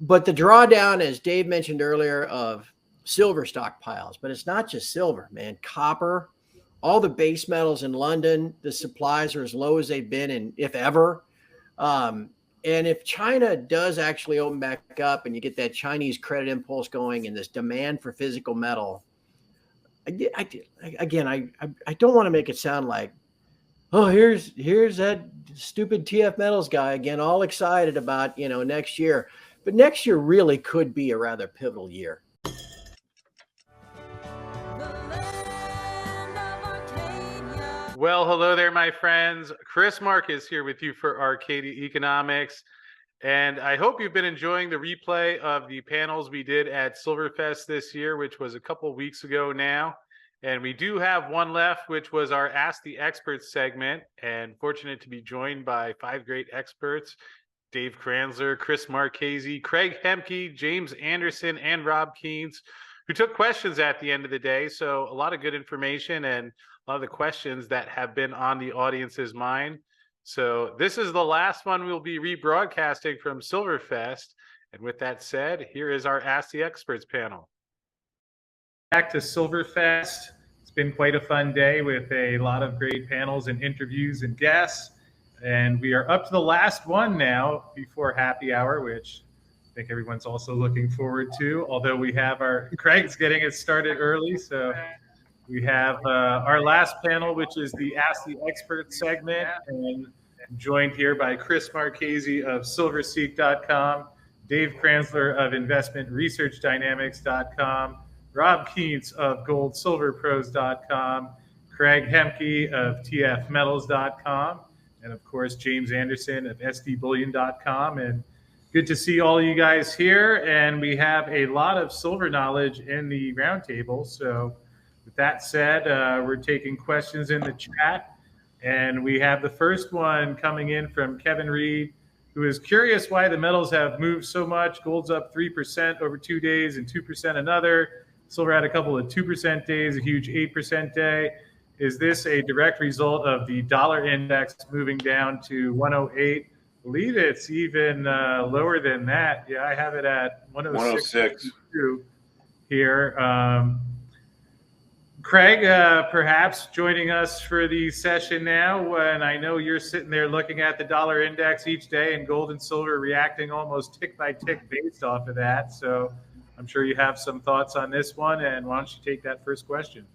But the drawdown, as Dave mentioned earlier, of silver stockpiles, but it's not just silver, man. Copper, all the base metals in London, the supplies are as low as they've been in, if ever. Um, and if China does actually open back up and you get that Chinese credit impulse going and this demand for physical metal, I don't want to make it sound like, oh, here's that stupid TF Metals guy again, all excited about next year. But next year really could be a rather pivotal year. Well, hello there, my friends. Chris Marcus here with you for Arcadia Economics. And I hope you've been enjoying the replay of the panels we did at SilverFest this year, which was a couple weeks ago now. And we do have one left, which was our Ask the Experts segment. And fortunate to be joined by 5 great experts: Dave Kranzler, Chris Marchese, Craig Hemke, James Anderson, and Rob Keynes, who took questions at the end of the day. So a lot of good information and a lot of the questions that have been on the audience's mind. So this is the last one we'll be rebroadcasting from SilverFest. And with that said, here is our Ask the Experts panel. Back to SilverFest. It's been quite a fun day with a lot of great panels and interviews and guests. And we are up to the last one now before happy hour, which I think everyone's also looking forward to. Although we have Craig's getting it started early. So we have our last panel, which is the Ask the Experts segment. And I'm joined here by Chris Marchese of silverseek.com, Dave Kranzler of investmentresearchdynamics.com, Rob Keynes of goldsilverpros.com, Craig Hemke of tfmetals.com, and of course, James Anderson of sdbullion.com. And good to see all you guys here. And we have a lot of silver knowledge in the roundtable. So with that said, we're taking questions in the chat. And we have the first one coming in from Kevin Reed, who is curious why the metals have moved so much. Gold's up 3% over 2 days and 2% another. Silver had a couple of 2% days, a huge 8% day. Is this a direct result of the dollar index moving down to 108? I believe it's even lower than that. Yeah, I have it at 106 here. Craig, perhaps joining us for the session now, and I know you're sitting there looking at the dollar index each day and gold and silver reacting almost tick by tick based off of that. So I'm sure you have some thoughts on this one, and why don't you take that first question?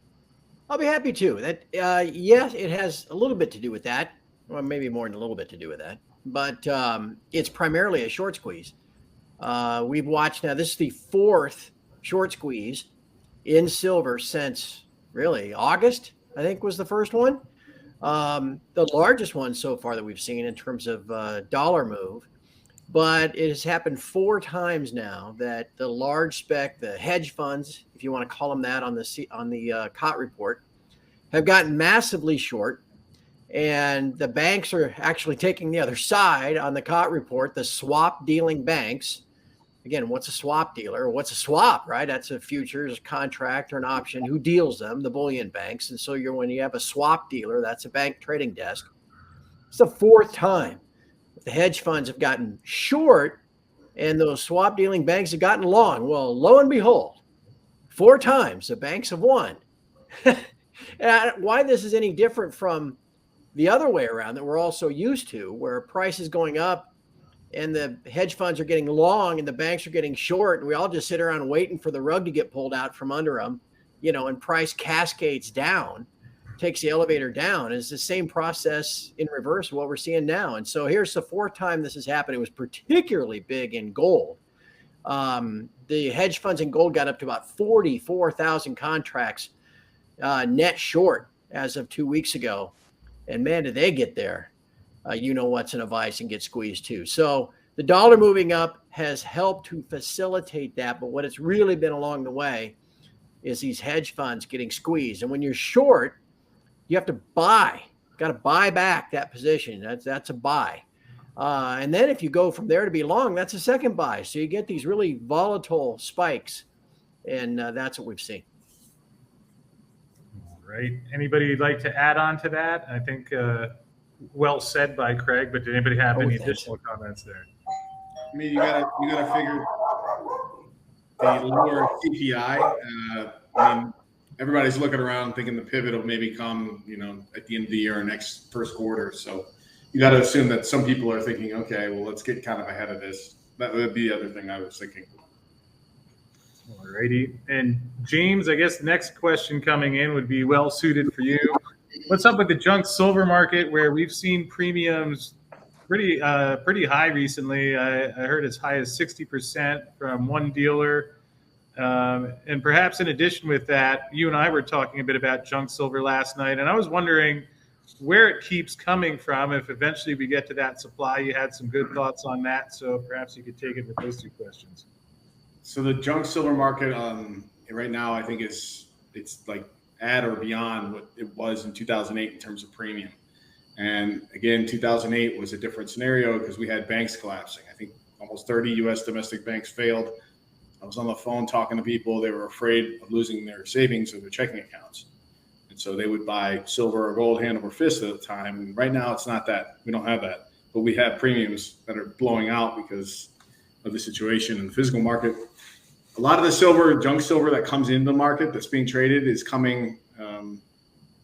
I'll be happy to. That yes, it has a little bit to do with that, or maybe more than a little bit to do with that, but it's primarily a short squeeze. We've watched now. This is the 4th short squeeze in silver since really August, I think, was the first one. The largest one so far that we've seen in terms of dollar move. But it has happened 4 times now that the large spec, the hedge funds, if you want to call them that, on the COT report, have gotten massively short. And the banks are actually taking the other side on the COT report, the swap dealing banks. Again, what's a swap dealer? What's a swap, right? That's a futures contract or an option. Who deals them? The bullion banks. And so when you have a swap dealer, that's a bank trading desk. It's the 4th time the hedge funds have gotten short and those swap dealing banks have gotten long. Well, lo and behold, 4 times the banks have won. And why this is any different from the other way around that we're also used to, where price is going up and the hedge funds are getting long and the banks are getting short, and we all just sit around waiting for the rug to get pulled out from under them, and price cascades down, takes the elevator down. Is the same process in reverse of what we're seeing now. And so here's the 4th time this has happened. It was particularly big in gold. The hedge funds in gold got up to about 44,000 contracts net short as of 2 weeks ago. And man, did they get there. What's in a vice and get squeezed too. So the dollar moving up has helped to facilitate that. But what it's really been along the way is these hedge funds getting squeezed. And when you're short, you have to buy. You've got to buy back that position. That's a buy. And then if you go from there to be long, that's a second buy. So you get these really volatile spikes. And that's what we've seen. All right. Anybody like to add on to that? I think well said by Craig, but did anybody have any additional comments there? I mean, you gotta figure the lower CPI. I mean, everybody's looking around thinking the pivot will maybe come, at the end of the year or next first quarter. So you got to assume that some people are thinking, okay, well, let's get kind of ahead of this. That would be the other thing I was thinking. Alrighty. And James, I guess next question coming in would be well suited for you. What's up with the junk silver market where we've seen premiums pretty high recently? I heard as high as 60% from one dealer. And perhaps in addition with that, you and I were talking a bit about junk silver last night, and I was wondering where it keeps coming from. If eventually we get to that supply, you had some good thoughts on that, so perhaps you could take it with those two questions. So the junk silver market right now, I think it's like at or beyond what it was in 2008 in terms of premium. And again, 2008 was a different scenario because we had banks collapsing. I think almost 30 U.S. domestic banks failed. I was on the phone talking to people. They were afraid of losing their savings or their checking accounts. And so they would buy silver or gold hand over fist at the time. And right now it's not that. We don't have that. But we have premiums that are blowing out because of the situation in the physical market. A lot of the silver, junk silver that comes into the market that's being traded is coming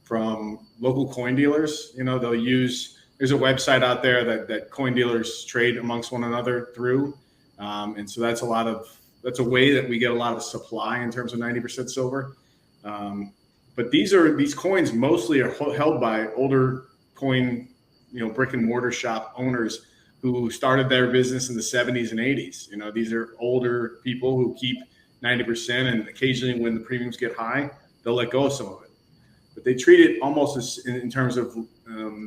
from local coin dealers. They'll use, there's a website out there that coin dealers trade amongst one another through. And so that's a way that we get a lot of supply in terms of 90% silver. But these coins mostly are held by older coin, brick and mortar shop owners who started their business in the 70s and 80s. These are older people who keep 90%, and occasionally when the premiums get high, they'll let go of some of it. But they treat it almost as in terms of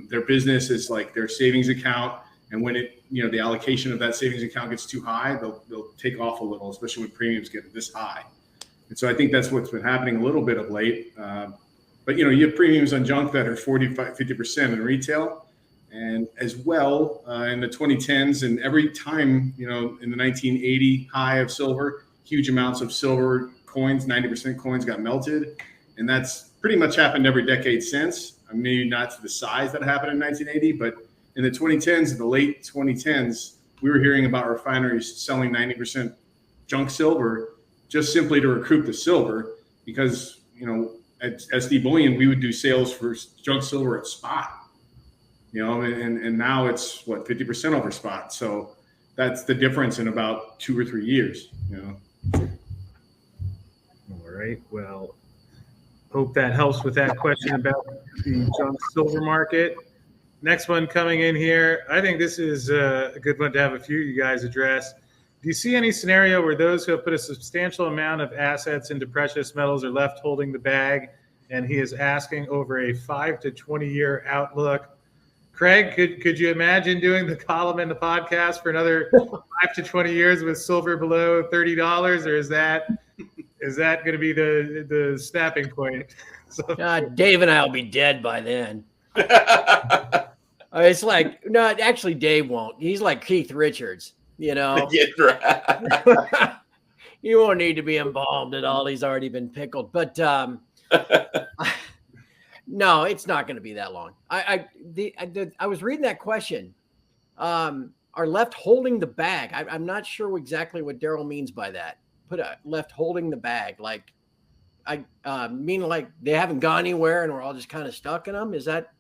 their business as like their savings account. And when the allocation of that savings account gets too high, they'll take off a little, especially when premiums get this high. And so I think that's what's been happening a little bit of late. But you have premiums on junk that are 45-50% in retail, and as well in the 2010s. And every time, in the 1980 high of silver, huge amounts of silver coins, 90% coins got melted. And that's pretty much happened every decade since. Maybe not to the size that happened in 1980, but in the 2010s, in the late 2010s, we were hearing about refineries selling 90% junk silver just simply to recoup the silver because, at SD Bullion, we would do sales for junk silver at spot, and now it's 50% over spot. So that's the difference in about 2 or 3 years, All right. Well, hope that helps with that question about the junk silver market. Next one coming in here. I think this is a good one to have a few of you guys address. Do you see any scenario where those who have put a substantial amount of assets into precious metals are left holding the bag? And he is asking over a 5 to 20 year outlook. Craig, could you imagine doing the column in the podcast for another 5 to 20 years with silver below $30, or is that going to be the snapping point? Dave and I will be dead by then. It's like, no, actually, Dave won't. He's like Keith Richards, Yeah, right. You won't need to be embalmed at all. He's already been pickled. But no, it's not going to be that long. I was reading that question. Are left holding the bag? I'm not sure exactly what Daryl means by that. Left holding the bag, like I mean, like they haven't gone anywhere and we're all just kind of stuck in them. Is that?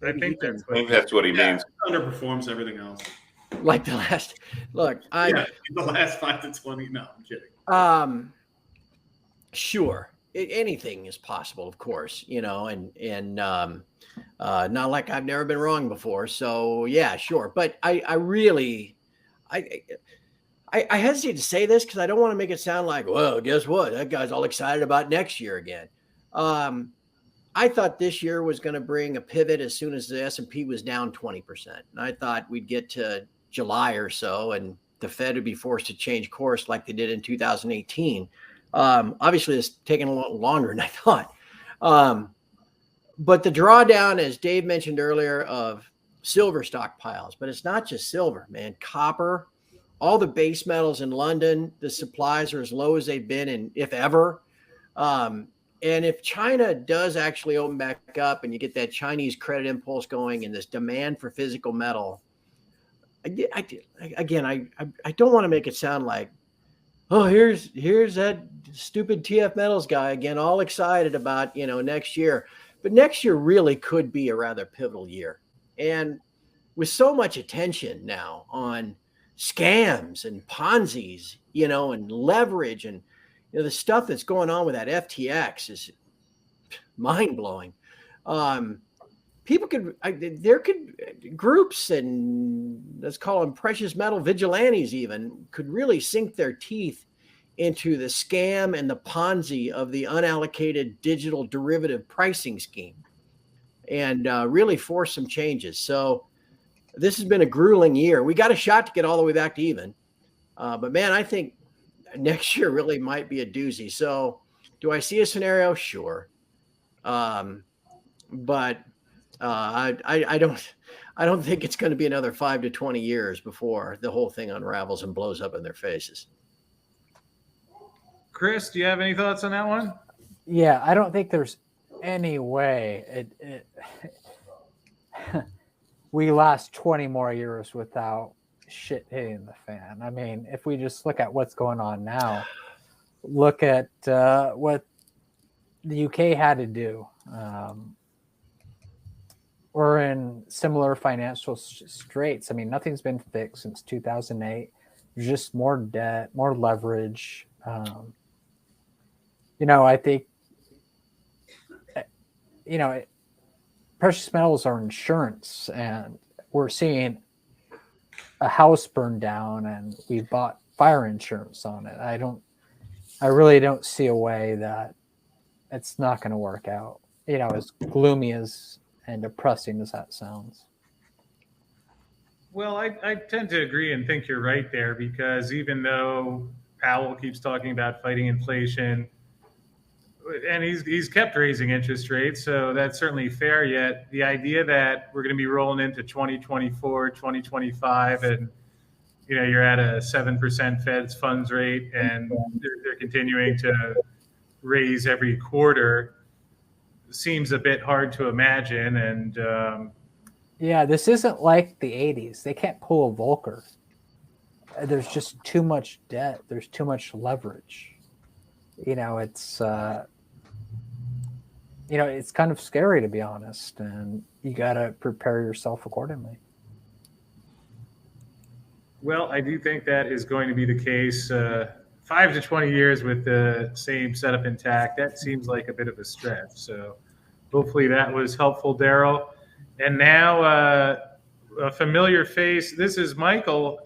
I think that's what he means. It underperforms everything else. Like the last, look, the last 5 to 20. No, I'm kidding. Sure. Anything is possible, of course, and not like I've never been wrong before. So yeah, sure. But I really hesitate to say this because I don't want to make it sound like, well, guess what? That guy's all excited about next year again. I thought this year was going to bring a pivot as soon as the S&P was down 20%. And I thought we'd get to July or so and the Fed would be forced to change course like they did in 2018. Obviously, it's taken a lot longer than I thought. But the drawdown, as Dave mentioned earlier, of silver stockpiles, but it's not just silver, man. Copper, all the base metals in London, the supplies are as low as they've been in, if ever. And if China does actually open back up and you get that Chinese credit impulse going and this demand for physical metal, again, I don't want to make it sound like, oh, here's that stupid TF Metals guy again, all excited about, next year. But next year really could be a rather pivotal year. And with so much attention now on scams and Ponzi's, and leverage and the stuff that's going on with that FTX is mind blowing. People groups, and let's call them precious metal vigilantes even, could really sink their teeth into the scam and the Ponzi of the unallocated digital derivative pricing scheme and really force some changes. So this has been a grueling year. We got a shot to get all the way back to even. But man, I think next year really might be a doozy. So do I see a scenario? Sure. But I don't think it's going to be another 5 to 20 years before the whole thing unravels and blows up in their faces. Chris, do you have any thoughts on that one? Yeah, I don't think there's any way we last 20 more years without shit hitting the fan. I mean, if we just look at what's going on now, look at what the UK had to do. We're in similar financial straits. I mean, nothing's been fixed since 2008. There's just more debt, more leverage. I think, precious metals are insurance, and we're seeing a house burn down, and we bought fire insurance on it. I really don't see a way that it's not going to work out, as gloomy and depressing as that sounds. Well, I tend to agree and think you're right there, because even though Powell keeps talking about fighting inflation, and he's kept raising interest rates, so that's certainly fair, yet the idea that we're going to be rolling into 2024, 2025, and you're at a 7% Fed's funds rate, and they're continuing to raise every quarter, seems a bit hard to imagine. And yeah, this isn't like the 80s. They can't pull a Volcker. There's just too much debt. There's too much leverage. It's kind of scary, to be honest, and you got to prepare yourself accordingly. Well, I do think that is going to be the case. 5 to 20 years with the same setup intact, that seems like a bit of a stretch. So hopefully that was helpful, Daryl. And now a familiar face. This is Michael.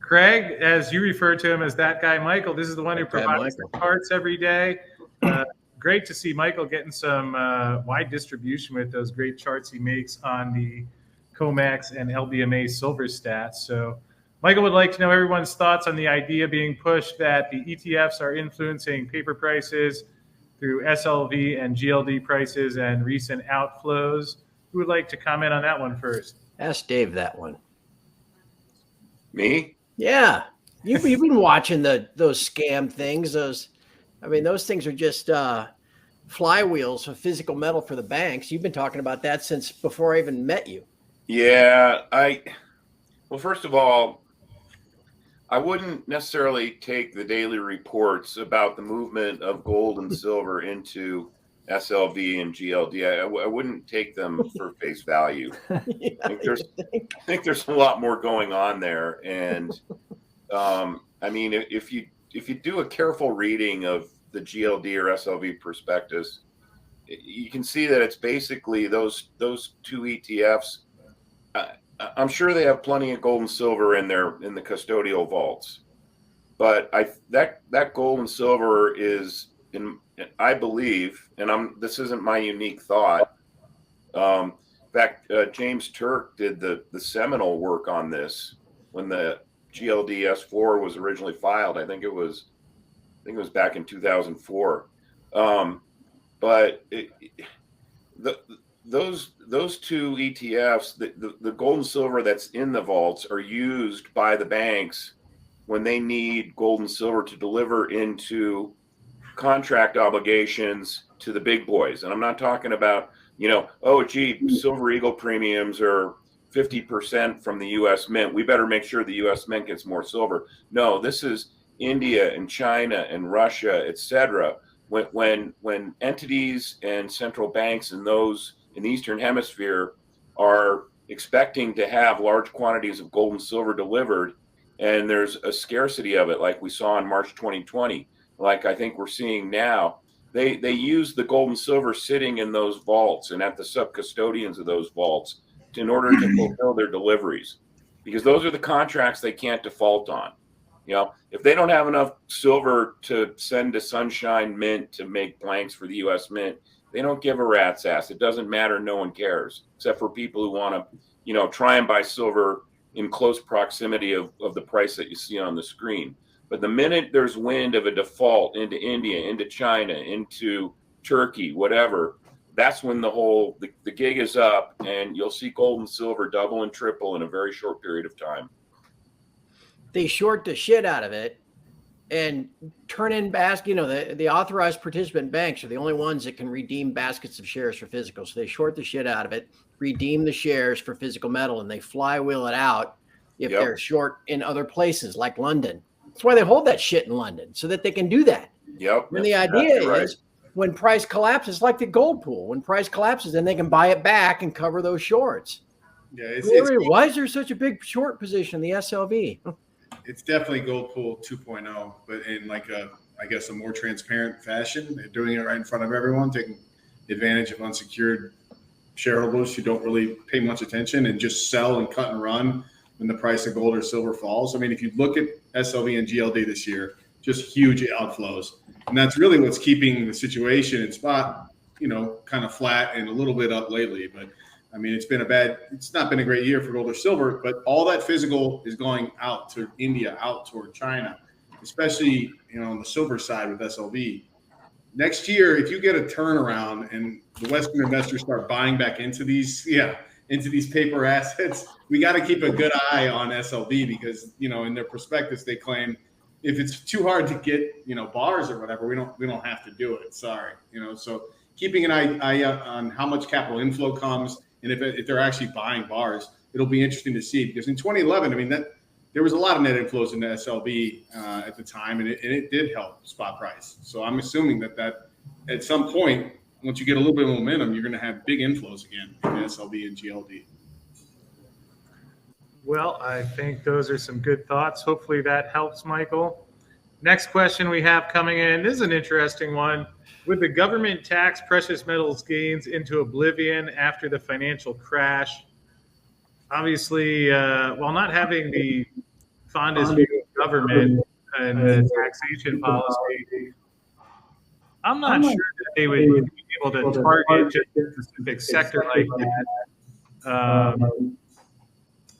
Craig, as you refer to him as that guy, Michael, this is the one who provides the charts every day. Great to see Michael getting some wide distribution with those great charts he makes on the COMEX and LBMA silver stats. So Michael would like to know everyone's thoughts on the idea being pushed that the ETFs are influencing paper prices through SLV and GLD prices and recent outflows. Who would like to comment on that one first? Ask Dave that one. Me? Yeah. You've been watching those scam things. Those things are just flywheels of physical metal for the banks. You've been talking about that since before I even met you. Yeah. Well, first of all, I wouldn't necessarily take the daily reports about the movement of gold and silver into SLV and GLD. I wouldn't take them for face value. Yeah, I think there's a lot more going on there. And if you do a careful reading of the GLD or SLV prospectus, you can see that it's basically those two ETFs. I'm sure they have plenty of gold and silver in the custodial vaults, but that gold and silver is I believe, and this isn't my unique thought. In fact, James Turk did the seminal work on this when the GLD S4 was originally filed. I think it was back in 2004. Those two ETFs, the gold and silver that's in the vaults, are used by the banks when they need gold and silver to deliver into contract obligations to the big boys. And I'm not talking about, Silver Eagle premiums are 50% from the U.S. Mint. We better make sure the U.S. Mint gets more silver. No, this is India and China and Russia, etc. When entities and central banks and those in the Eastern Hemisphere are expecting to have large quantities of gold and silver delivered, and there's a scarcity of it, like we saw in March 2020, like I think we're seeing now, they use the gold and silver sitting in those vaults and at the sub-custodians of those vaults in order to fulfill their deliveries, because those are the contracts they can't default on. You know, if they don't have enough silver to send to Sunshine Mint to make blanks for the U.S. Mint, they don't give a rat's ass. It doesn't matter. No one cares, except for people who want to, you know, try and buy silver in close proximity of the price that you see on the screen. But the minute there's wind of a default into India, into China, into Turkey, whatever, that's when the gig is up, and you'll see gold and silver double and triple in a very short period of time. They short the shit out of it and turn in basket. You know, the authorized participant banks are the only ones that can redeem baskets of shares for physical. So they short the shit out of it, redeem the shares for physical metal, and they flywheel it out if they're short in other places like London. That's why they hold that shit in London, so that they can do that. And the idea is when price collapses, like the gold pool, when price collapses, then they can buy it back and cover those shorts. Yeah, why is there such a big short position in the SLV? It's definitely gold pool 2.0, but in like I guess a more transparent fashion. They're doing it right in front of everyone, taking advantage of unsecured shareholders who don't really pay much attention and just sell and cut and run when the price of gold or silver falls. I mean, if you look at SLV and GLD this year, just huge outflows. And that's really what's keeping the situation in spot, you know, kind of flat and a little bit up lately. But I mean, it's not been a great year for gold or silver, but all that physical is going out to India, out toward China, especially, you know, on the silver side with SLV. Next year, if you get a turnaround and the Western investors start buying back into these paper assets, we got to keep a good eye on SLV because, you know, in their prospectus, they claim if it's too hard to get, you know, bars or whatever, we don't have to do it. Sorry. You know, so keeping an eye on how much capital inflow comes and if they're actually buying bars, it'll be interesting to see because in 2011, I mean, there was a lot of net inflows into SLV at the time, and it did help spot price. So I'm assuming that at some point, once you get a little bit of momentum, you're going to have big inflows again in SLV and GLD. Well, I think those are some good thoughts. Hopefully that helps, Michael. Next question we have coming in. This is an interesting one. Would the government tax precious metals gains into oblivion after the financial crash? Obviously, while not having the fondest view of government and the taxation policy, I'm not sure that they would be able to target just a specific sector like that.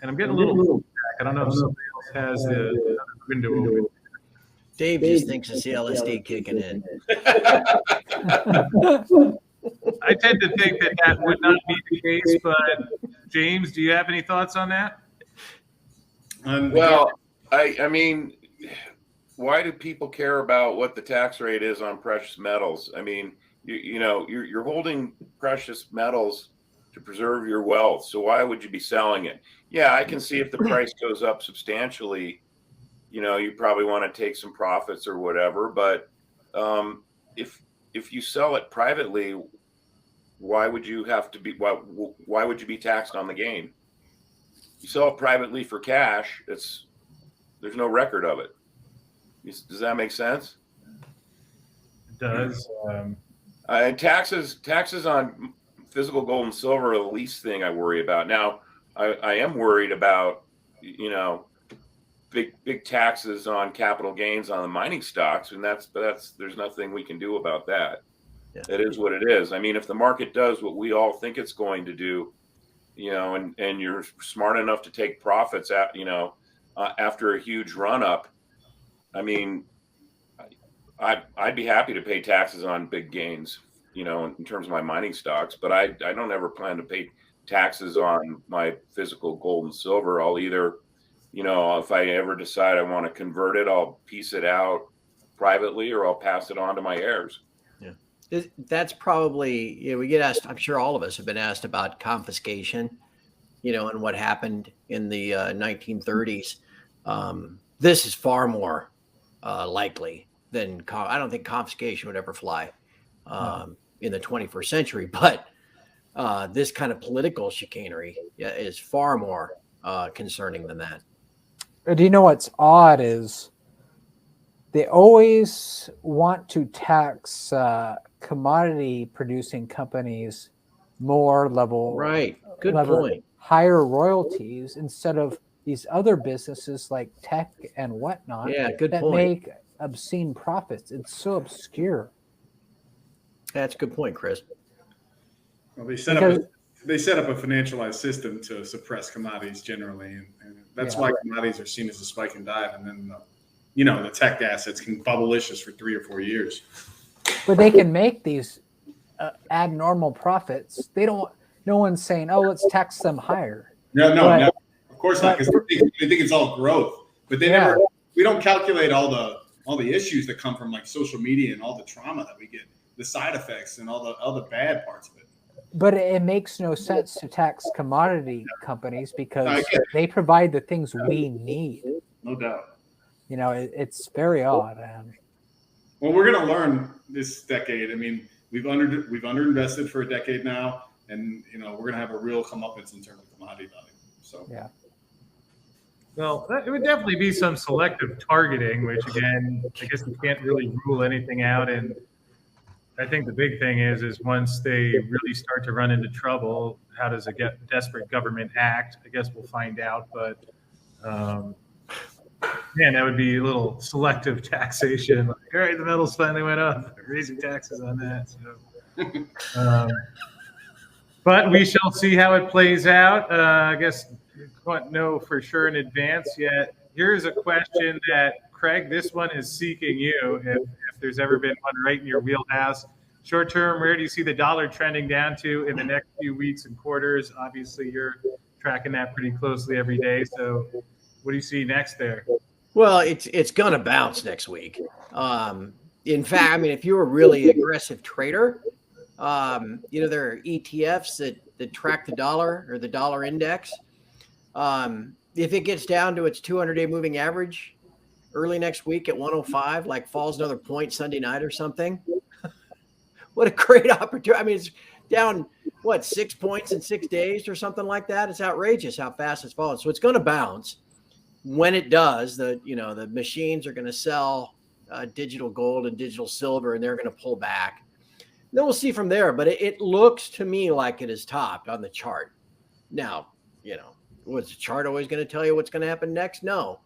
And I'm getting a little back. I don't know if somebody else has the window open. Dave just thinks it's the LSD kicking in. I tend to think that would not be the case, but James, do you have any thoughts on that? Well, I mean, why do people care about what the tax rate is on precious metals? I mean, you're holding precious metals to preserve your wealth. So why would you be selling it? Yeah, I can see if the price goes up substantially, you know, you probably want to take some profits or whatever. But if you sell it privately, why would you have to be? Why would you be taxed on the gain? You sell it privately for cash. There's no record of it. Does that make sense? It does. And taxes on physical gold and silver are the least thing I worry about. Now, I am worried about, you know, big taxes on capital gains on the mining stocks, and that's there's nothing we can do about that. Yeah. It is what it is. I mean, if the market does what we all think it's going to do, you know, and you're smart enough to take profits at, you know, after a huge run up, I mean, I'd be happy to pay taxes on big gains, you know, in terms of my mining stocks, but I don't ever plan to pay taxes on my physical gold and silver. I'll either, you know, if I ever decide I want to convert it, I'll piece it out privately or I'll pass it on to my heirs. Yeah. That's probably, you know, we get asked, I'm sure all of us have been asked about confiscation. and what happened in the 1930s. This is far more likely than I don't think confiscation would ever fly in the 21st century, but this kind of political chicanery is far more concerning than that. Do you know what's odd is they always want to tax commodity producing companies more Right. Good point. higher royalties instead of these other businesses like tech and whatnot good that point. make obscene profits. It's so obscure. That's a good point, Chris. Well, they set up a financialized system to suppress commodities generally, and that's why commodities are seen as a spike and dive, and then the tech assets can bubblicious for 3 or 4 years. But they can make these abnormal profits. No one's saying, "Oh, let's tax them higher." No, of course not, because they think it's all growth, but we don't calculate all the issues that come from like social media and all the trauma that we get, the side effects and all the bad parts of it. But it makes no sense to tax commodity companies because they provide the things we need. No doubt. It's very odd. Well, we're going to learn this decade. I mean, we've underinvested for a decade now, and we're going to have a real comeuppance in terms of commodity value. So yeah. Well, it would definitely be some selective targeting, which again, I guess we can't really rule anything out. And I think the big thing is once they really start to run into trouble, how does a desperate government act? I guess we'll find out. But man, that would be a little selective taxation. Like, all right, the metals finally went up, raising taxes on that. So, but we shall see how it plays out. I guess we can't know for sure in advance yet. Here's a question that, Craig, this one is seeking you. If there's ever been one right in your wheelhouse. Short term, where do you see the dollar trending down to in the next few weeks and quarters? Obviously, you're tracking that pretty closely every day. So what do you see next there? Well, it's going to bounce next week. In fact, I mean, if you're a really aggressive trader, there are ETFs that track the dollar or the dollar index. If it gets down to its 200-day moving average early next week at 105, like falls another point Sunday night or something, what a great opportunity. I mean, it's down, 6 points in 6 days or something like that. It's outrageous how fast it's falling. So it's going to bounce. When it does, the machines are going to sell digital gold and digital silver, and they're going to pull back. Then we'll see from there. But it looks to me like it is topped on the chart. Now, was the chart always going to tell you what's going to happen next? No.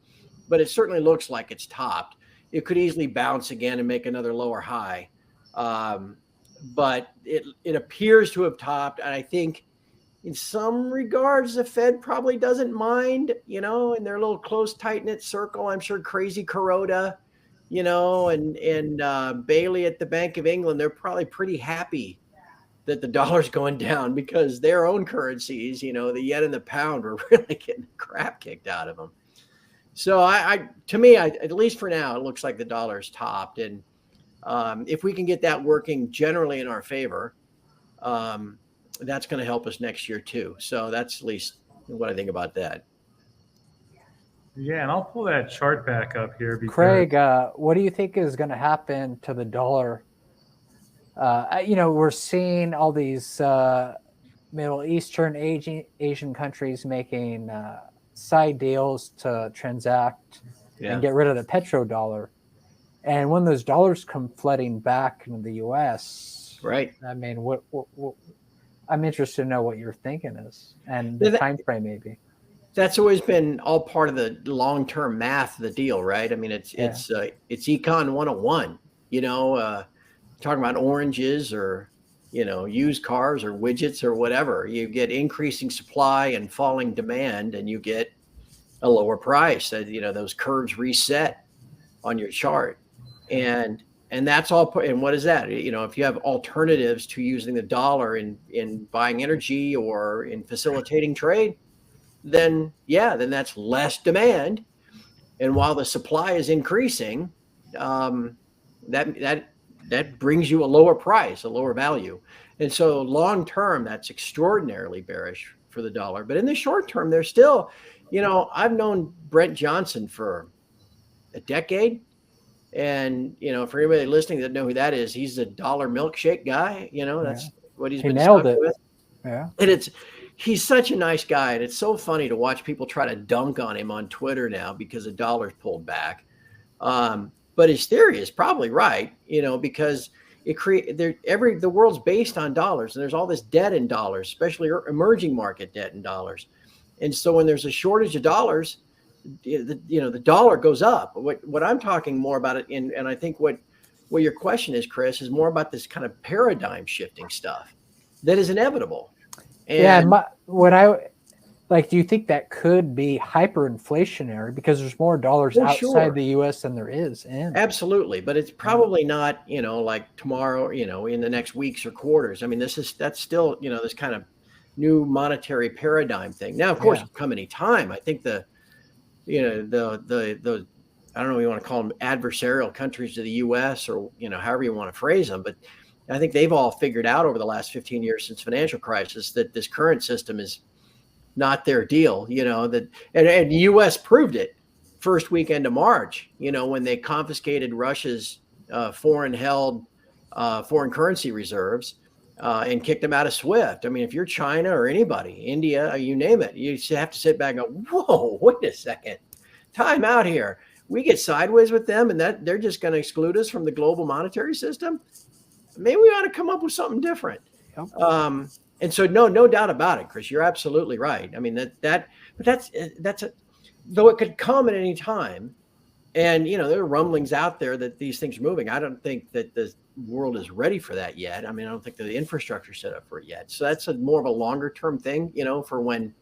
But it certainly looks like it's topped. It could easily bounce again and make another lower high. But it appears to have topped. And I think in some regards, the Fed probably doesn't mind, in their little close, tight-knit circle. I'm sure crazy Kuroda, and Bailey at the Bank of England, they're probably pretty happy that the dollar's going down because their own currencies, the yen and the pound, were really getting the crap kicked out of them. So to me, at least for now, it looks like the dollar's topped. And if we can get that working generally in our favor, that's going to help us next year too. So that's at least what I think about that. Yeah, and I'll pull that chart back up here. Because... Craig, what do you think is going to happen to the dollar? We're seeing all these Middle Eastern Asian countries making side deals to transact and get rid of the petrodollar. And when those dollars come flooding back into the U.S., right? I mean, what I'm interested to know what your thinking is and the time frame maybe. That's always been all part of the long-term math of the deal, right? I mean, it's Econ 101, talking about oranges or, used cars or widgets or whatever. You get increasing supply and falling demand, and you get a lower price. Those curves reset on your chart. And that's all. And what is that? If you have alternatives to using the dollar in buying energy or in facilitating trade, then that's less demand. And while the supply is increasing, that brings you a lower price, a lower value. And so long term, that's extraordinarily bearish for the dollar. But in the short term, there's still, I've known Brent Johnson for a decade. And, for anybody listening that know who that is, he's a dollar milkshake guy. That's what he's been nailed stuck it. with. Yeah. And he's such a nice guy. And it's so funny to watch people try to dunk on him on Twitter now because the dollar's pulled back. But his theory is probably right, because the world's based on dollars, and there's all this debt in dollars, especially emerging market debt in dollars. And so when there's a shortage of dollars, the dollar goes up. What I'm talking more about it, and I think what your question is, Chris, is more about this kind of paradigm shifting stuff that is inevitable. And do you think that could be hyperinflationary because there's more dollars outside the U.S. than there is in? Absolutely, but it's probably not, like tomorrow, in the next weeks or quarters. I mean, that's still, this kind of new monetary paradigm thing. Now, of course, it can come any time. I think the I don't know what you want to call them, adversarial countries to the U.S. or, however you want to phrase them, but I think they've all figured out over the last 15 years since financial crisis that this current system is not their deal, and the U.S. proved it first weekend of March, when they confiscated Russia's foreign currency reserves and kicked them out of SWIFT. I mean, if you're China or anybody, India, you name it, you have to sit back and go, whoa, wait a second, time out here. We get sideways with them and that they're just going to exclude us from the global monetary system. Maybe we ought to come up with something different. Yep. And so, no doubt about it, Chris, you're absolutely right. I mean, that's though it could come at any time. And, there are rumblings out there that these things are moving. I don't think that the world is ready for that yet. I mean, I don't think the infrastructure is set up for it yet. So that's more of a longer term thing, for when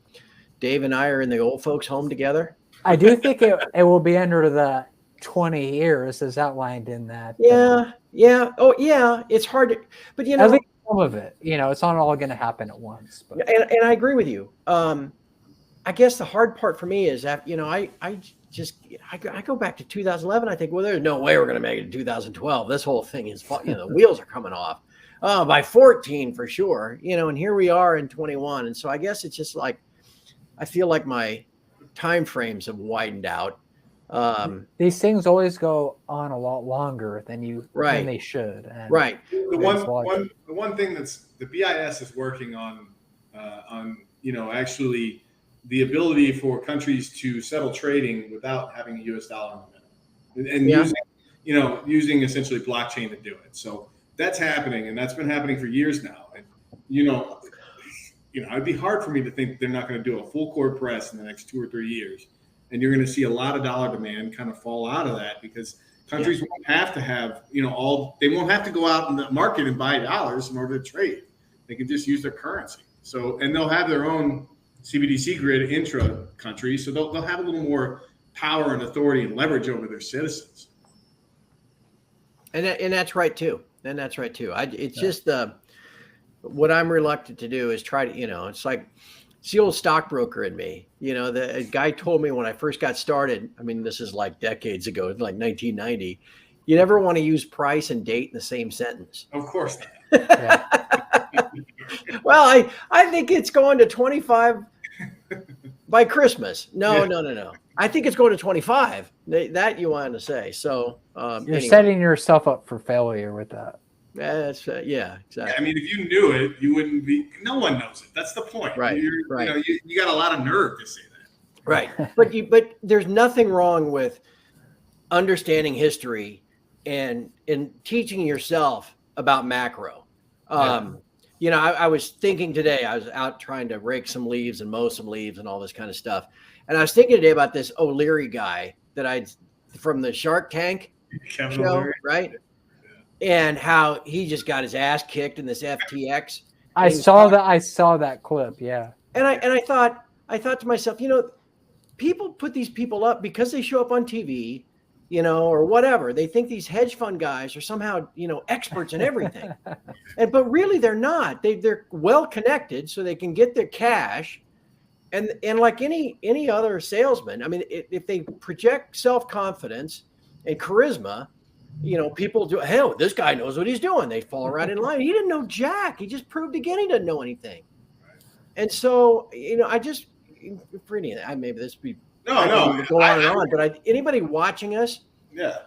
Dave and I are in the old folks home together. I do think it will be under the 20 years as outlined in that. Yeah. Oh, yeah. It's hard to, but I think some of it, it's not all going to happen at once. But. And I agree with you. I guess the hard part for me is that, I go back to 2011. I think, well, there's no way we're going to make it in 2012. This whole thing is, the wheels are coming off by 14 for sure, and here we are in 21. And so I guess it's just like, I feel like my time frames have widened out. These things always go on a lot longer than they should. And right. The one thing that's the BIS is working on, actually the ability for countries to settle trading without having a U.S. dollar in the middle, and using essentially blockchain to do it. So that's happening, and that's been happening for years now. And it'd be hard for me to think they're not going to do a full court press in the next 2 or 3 years. And you're going to see a lot of dollar demand kind of fall out of that because countries won't have to have, they won't have to go out in the market and buy dollars in order to trade. They can just use their currency. So, and they'll have their own CBDC grid intra country. So they'll have a little more power and authority and leverage over their citizens. And that's right too. It's just what I'm reluctant to do is try to, it's like, it's the old stockbroker in me. The guy told me when I first got started, I mean, this is like decades ago, like 1990, you never want to use price and date in the same sentence. Of course not. Well, I think it's going to 25 by Christmas. No. I think it's going to 25. That you wanted to say. So you're setting yourself up for failure with that. That's exactly. Yeah, I mean, if you knew it, you wouldn't be. No one knows it. That's the point. Right. Right. You got a lot of nerve to say that. Right. But there's nothing wrong with understanding history and teaching yourself about macro. I was thinking today. I was out trying to rake some leaves and mow some leaves and all this kind of stuff, and I was thinking today about this O'Leary guy that from the Shark Tank show, O'Leary. Right? And how he just got his ass kicked in this FTX. I saw that clip. Yeah. And I thought to myself, people put these people up because they show up on TV, or whatever. They think these hedge fund guys are somehow, experts in everything. But really they're not. They're well connected so they can get their cash. And like any other salesman, I mean, if they project self-confidence and charisma, people do, hell, this guy knows what he's doing. They fall right in line. He didn't know jack. He just proved again he doesn't know anything. And so, I just, for any, maybe this be No, no. go on and on, but anybody watching us, Yeah.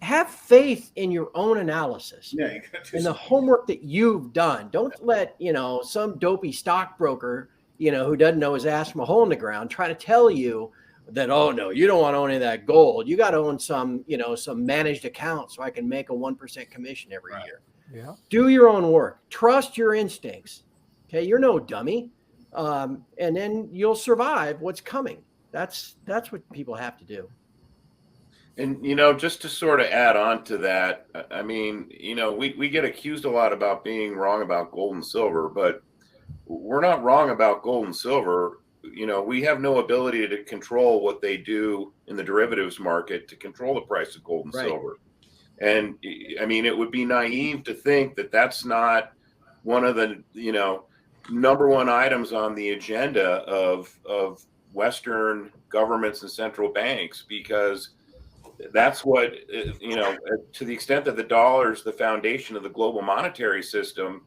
have faith in your own analysis. Yeah. You got to and the homework that you've done. Don't let, some dopey stockbroker, who doesn't know his ass from a hole in the ground try to tell you that, oh no, you don't want to own any of that gold. You got to own some, some managed account so I can make a 1% commission every year. Yeah. Do your own work. Trust your instincts. Okay. You're no dummy. And then you'll survive what's coming. That's what people have to do. And, just to sort of add on to that, I mean, we get accused a lot about being wrong about gold and silver, but we're not wrong about gold and silver. We have no ability to control what they do in the derivatives market to control the price of gold and silver. And I mean, it would be naive to think that that's not one of the, number one items on the agenda of Western governments and central banks, because that's what, to the extent that the dollar is the foundation of the global monetary system,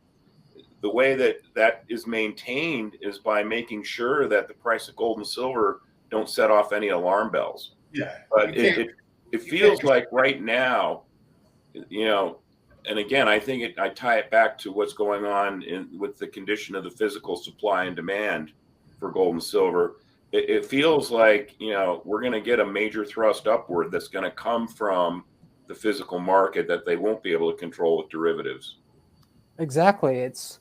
the way that is maintained is by making sure that the price of gold and silver don't set off any alarm bells. Yeah. But it feels like right now, and again, I think I tie it back to what's going on with the condition of the physical supply and demand for gold and silver. It feels like, we're going to get a major thrust upward that's going to come from the physical market that they won't be able to control with derivatives. Exactly. It's,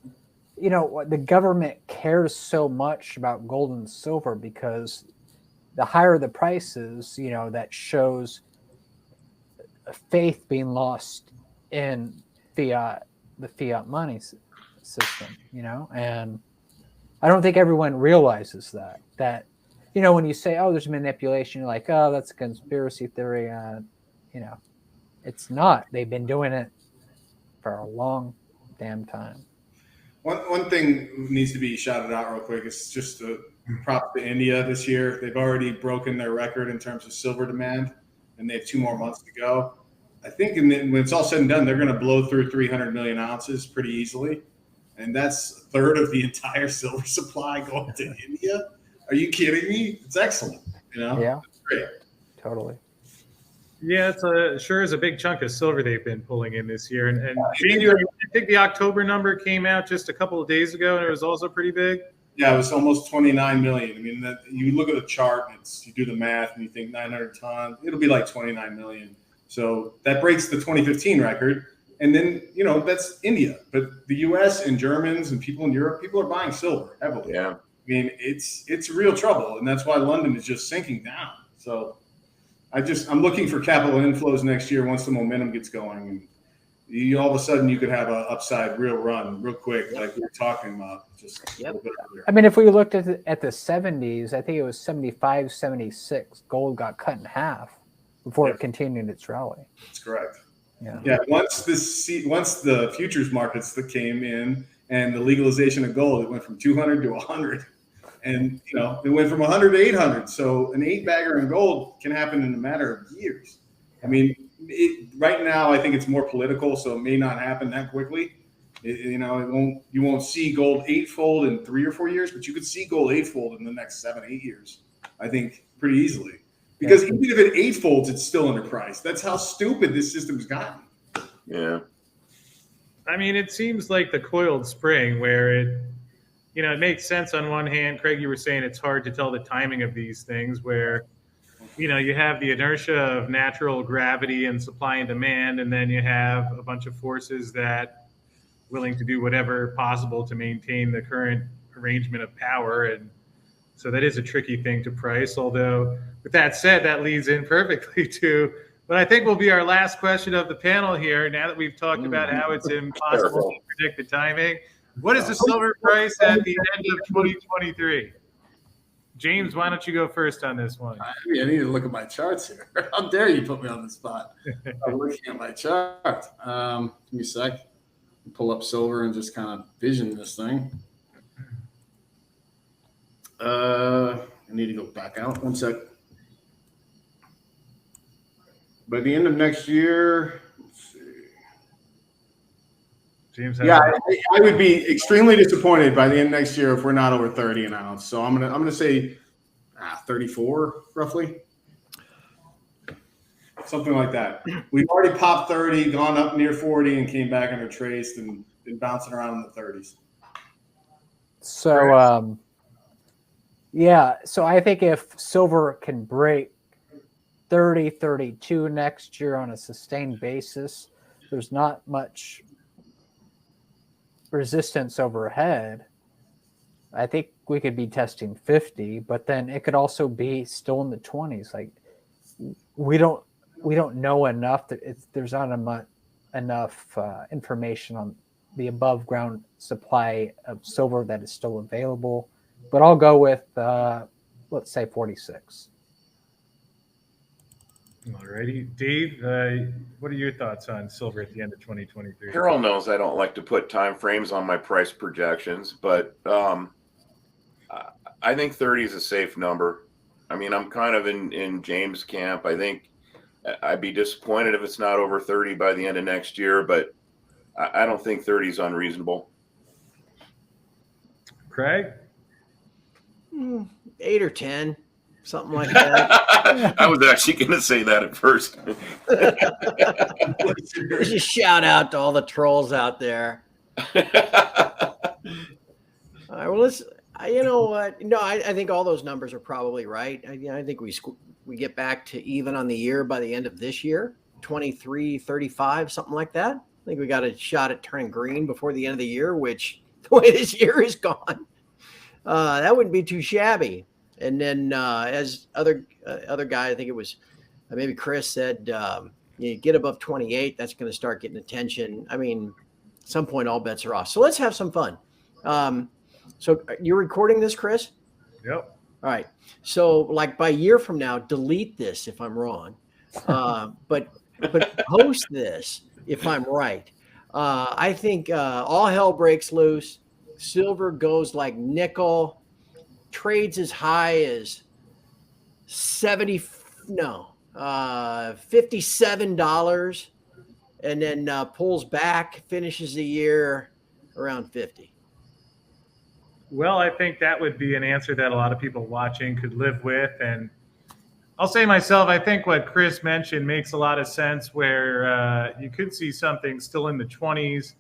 the government cares so much about gold and silver because the higher the prices, that shows faith being lost in the fiat money system, and I don't think everyone realizes that, when you say, oh, there's manipulation, you're like, oh, that's a conspiracy theory. It's not. They've been doing it for a long damn time. One thing needs to be shouted out real quick is just a prop to India this year. They've already broken their record in terms of silver demand, and they have 2 more months to go. I think when it's all said and done, they're going to blow through 300 million ounces pretty easily. And that's a third of the entire silver supply going to India. Are you kidding me? It's excellent. Yeah, it's great. Totally. Yeah, it's sure is a big chunk of silver they've been pulling in this year. And January, I think the October number came out just a couple of days ago, and it was also pretty big. Yeah, it was almost 29 million. I mean, you look at the chart, and you do the math, and you think 900 tons, it'll be like 29 million. So that breaks the 2015 record. And then, that's India. But the U.S. and Germans and people in Europe, people are buying silver heavily. Yeah. I mean, it's real trouble. And that's why London is just sinking down. So I'm looking for capital inflows next year once the momentum gets going. And all of a sudden you could have an upside real run real quick, like we were talking about just a little bit earlier. I mean, if we looked at the 70s, I think it was 75, 76, gold got cut in half before it continued its rally. That's correct. Yeah. Once the futures markets that came in and the legalization of gold, it went from 200 to 100, and it went from 100 to 800. So an 8-bagger in gold can happen in a matter of years. I mean, right now I think it's more political, so it may not happen that quickly. You won't see gold 8-fold in 3 or 4 years, but you could see gold 8-fold in the next 7-8 years. I think pretty easily. Because even if it 8-folds, it's still underpriced. That's how stupid this system's gotten. Yeah. I mean, it seems like the coiled spring where it makes sense on one hand. Craig, you were saying it's hard to tell the timing of these things where, you have the inertia of natural gravity and supply and demand, and then you have a bunch of forces that willing to do whatever possible to maintain the current arrangement of power. And so that is a tricky thing to price, although with that said, that leads in perfectly to what I think will be our last question of the panel here. Now that we've talked about how it's impossible to predict the timing, what is the silver price at the end of 2023? James, why don't you go first on this one? I need to look at my charts here. How dare you put me on the spot? I'm looking at my chart. Give me a sec. Pull up silver and just kind of vision this thing. I need to go back out. One sec. By the end of next year, let's see. James. Yeah, I would be extremely disappointed by the end of next year if we're not over 30 an ounce. So I'm gonna say 34 roughly. Something like that. We've already popped 30, gone up near 40, and came back under traced and been bouncing around in the 30s. So, yeah. So I think if silver can break 30, 32 next year on a sustained basis, there's not much resistance overhead. I think we could be testing 50, but then it could also be still in the 20s. Like we don't know enough that there's not enough information on the above ground supply of silver that is still available. But I'll go with let's say 46. Alrighty, Dave. What are your thoughts on silver at the end of 2023? Carol knows I don't like to put time frames on my price projections, but I think 30 is a safe number. I mean, I'm kind of in James' camp. I think I'd be disappointed if it's not over 30 by the end of next year, but I don't think 30 is unreasonable. Craig? 8 or 10, something like that. I was actually going to say that at first. Just shout out to all the trolls out there. All right, well, you know what? No, I think all those numbers are probably right. I think we get back to even on the year by the end of this year, 23, 35, something like that. I think we got a shot at turning green before the end of the year, which the way this year is gone, that wouldn't be too shabby. And then as other guy, I think it was maybe Chris said, you get above 28, that's going to start getting attention. I mean, at some point, all bets are off. So let's have some fun. So you're recording this, Chris? Yep. All right. So like by a year from now, delete this if I'm wrong, but post this if I'm right. I think all hell breaks loose. Silver goes like nickel, trades as high as $57, and then pulls back, finishes the year around 50. Well, I think that would be an answer that a lot of people watching could live with. And I'll say myself, I think what Chris mentioned makes a lot of sense, where you could see something still in the 20s.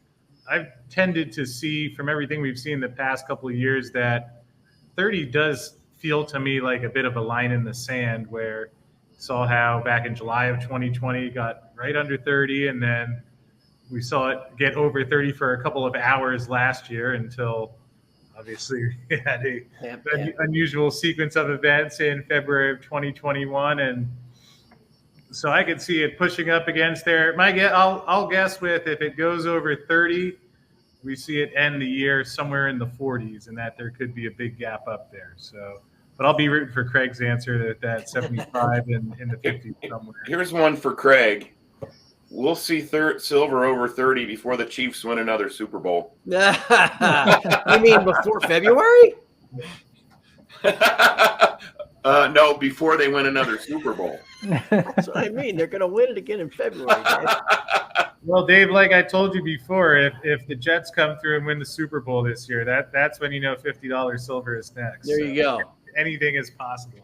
I've tended to see from everything we've seen the past couple of years that 30 does feel to me like a bit of a line in the sand, where saw how back in July of 2020 got right under 30, and then we saw it get over 30 for a couple of hours last year until obviously we had an unusual sequence of events in February of 2021. And so I could see it pushing up against there. I'll guess with, if it goes over 30, we see it end the year somewhere in the 40s, and that there could be a big gap up there. So, but I'll be rooting for Craig's answer that 75 in the 50s somewhere. Here's one for Craig. We'll see silver over 30 before the Chiefs win another Super Bowl. You mean before February? No, before they win another Super Bowl. That's what I mean. They're going to win it again in February. Well, Dave, like I told you before, if the Jets come through and win the Super Bowl this year, that's when you know $50 silver is next. There you go. Anything is possible.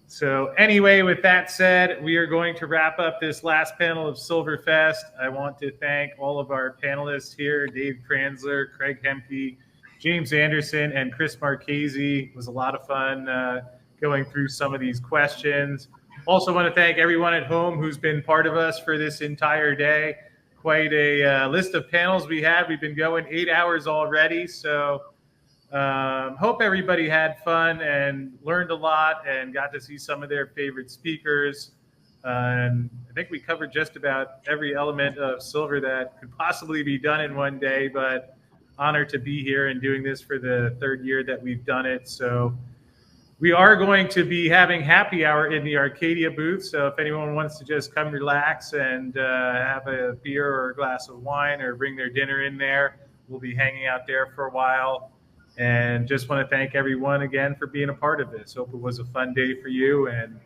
So anyway, with that said, we are going to wrap up this last panel of SilverFest. I want to thank all of our panelists here, Dave Kranzler, Craig Hemke, James Anderson, and Chris Marchese. It was a lot of fun going through some of these questions. Also want to thank everyone at home who's been part of us for this entire day. Quite a list of panels we had. We've been going 8 hours already, so hope everybody had fun and learned a lot and got to see some of their favorite speakers. And I think we covered just about every element of silver that could possibly be done in one day, but honored to be here and doing this for the third year that we've done it. So we are going to be having happy hour in the Arcadia booth. So if anyone wants to just come relax and have a beer or a glass of wine or bring their dinner in there, we'll be hanging out there for a while. And just want to thank everyone again for being a part of this. Hope it was a fun day for you. And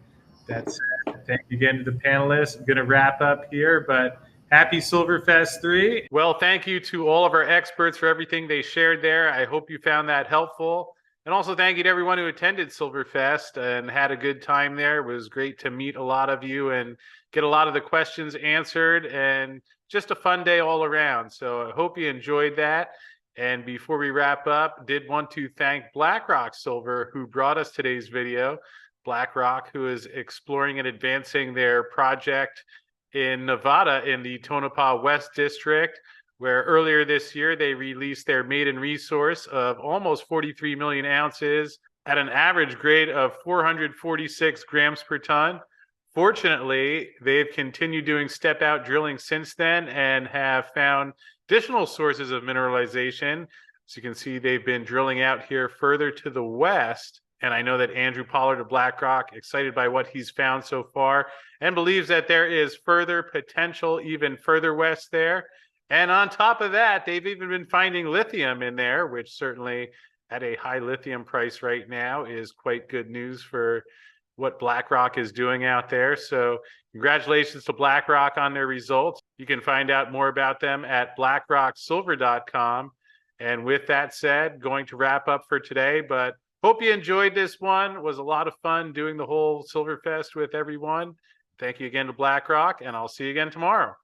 that's it. Thank you again to the panelists. I'm going to wrap up here, but Happy SilverFest III. Well, thank you to all of our experts for everything they shared there. I hope you found that helpful. And also thank you to everyone who attended SilverFest and had a good time there. It was great to meet a lot of you and get a lot of the questions answered, and just a fun day all around. So I hope you enjoyed that. And before we wrap up, did want to thank BlackRock Silver, who brought us today's video. BlackRock, who is exploring and advancing their project in Nevada in the Tonopah West District, where earlier this year they released their maiden resource of almost 43 million ounces at an average grade of 446 grams per ton. Fortunately, they've continued doing step-out drilling since then and have found additional sources of mineralization. As you can see, they've been drilling out here further to the west. And I know that Andrew Pollard of BlackRock, excited by what he's found so far, and believes that there is further potential even further west there. And on top of that, they've even been finding lithium in there, which certainly at a high lithium price right now is quite good news for what BlackRock is doing out there. So congratulations to BlackRock on their results. You can find out more about them at blackrocksilver.com. And with that said, going to wrap up for today, but hope you enjoyed this one. It was a lot of fun doing the whole SilverFest with everyone. Thank you again to BlackRock, and I'll see you again tomorrow.